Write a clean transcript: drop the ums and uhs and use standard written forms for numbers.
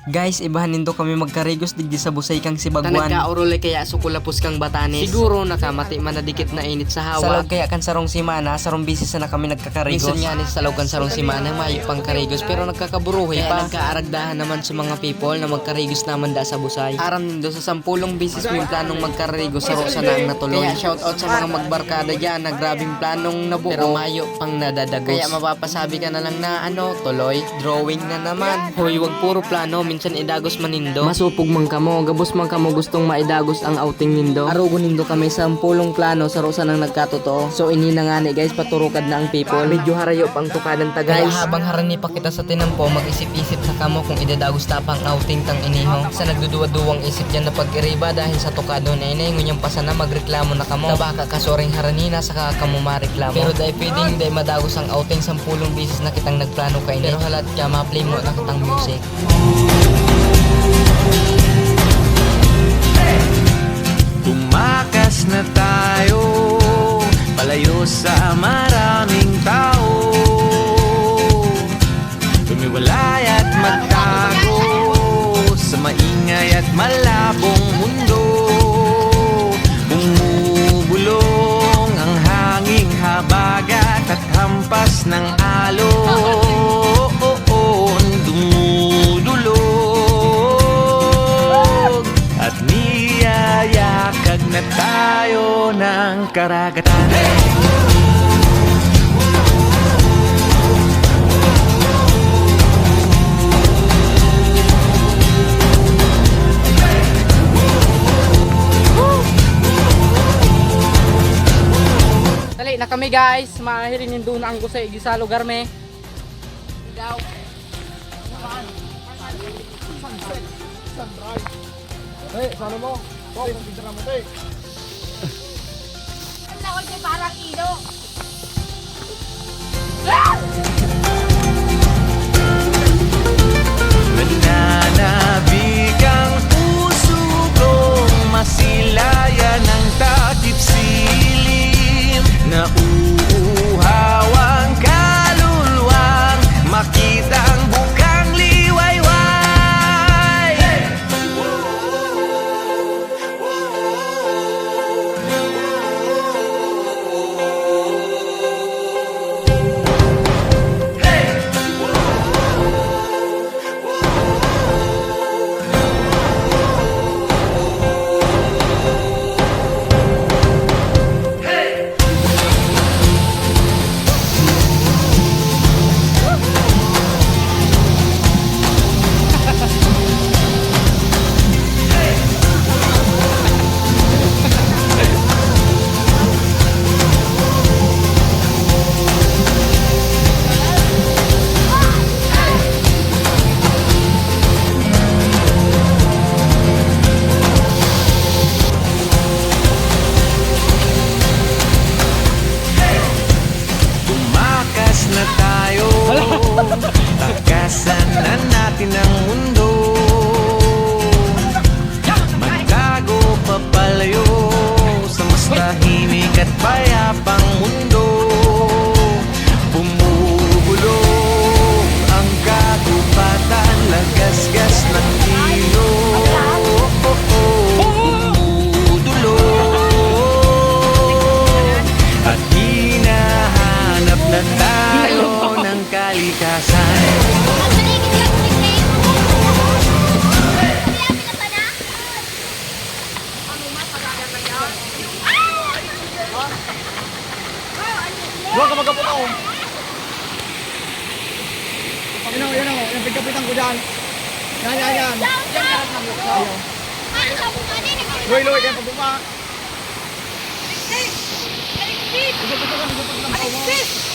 Guys, ibahan nindo kami magkarigos digdi sa busay kang si Bagwan. Tanagkaurole kaya sukulapos kang Batanes. Siguro nakamati man na dikit na init sa hawa. Salog kaya kan sarong simana, sarong bisis na kami nagkakarigos. Minsan nga ni sa salog kan sarong simana, mayo pang karigos pero nagkakaburuhay pa. Nagkaaragdahan naman sa mga people na magkarigos naman da sa busay. Aram nindo sa 10 bisis mo yung planong magkarigos sa Rosa na ang natuloy. Kaya shoutout sa mga magbarkada dyan na grabing planong nabuo pero mayo pang nadadagos. Kaya mapapasabi ka na lang na tuloy, drawing na naman. Hoy, wag puro plano, minsan idagos manindo. Masupog man kamo, gabos man kamo gustong maidagos ang outing nindo. Arugo nindo kami sa 10 plano sa Rosa nang nagkatotoo. So ini na nga ni guys, paturukad na ang people. Medyo harayo pang tukadan ta guys. Kaya habang harani pa kita sa tinampo, mag-isip-isip sa kamo kung idadagos ta pang outing tang iniho. Sa nagduduwa-duwang isip dyan na pag-iriba dahil sa tukado na inay ngunyang pasana magreklamo na kamo. Tabaka kasoring harani na sa kamo mareklamo. Pero dahil pwedeng dahil madagos ang outing 10 bisis na kitang nagplano kay pero halat ka ma-play mo na kitang music. Tumakas na tayo, palayo sa maraming tao. Tumiwalay at magtago sa maingay at malabong mundo. Bumubulong ang hanging habagat at hampas ng alon. Dumudulog at niyayakag na tayo ng karagatan. Dali na kami guys, mahiringin doon ang gusay sa lugar me. Daw. Hey, sana mo? Oh, picture mo tayo. Ang laway ko parang ilo. Nananabik ang puso kong masilayan ng takip silim. Nauuhaw ang kaluluwang makita ang bukang liwayway. Tumakas na tayo, takasan na natin ang mundo. Magtago papalayo sa mas tahimik at payapang mundo. Bumubulong ang kagubatan, lagasgas ng ilog. Dumudulog at hinahanap na tayo ng kalikasan. Huwag ka magkapunaw. Yan o, yung pagkapitan ko dyan. Yan. Loy, kaya pagbuka. Gusto ka ng pagkapitan ko mo.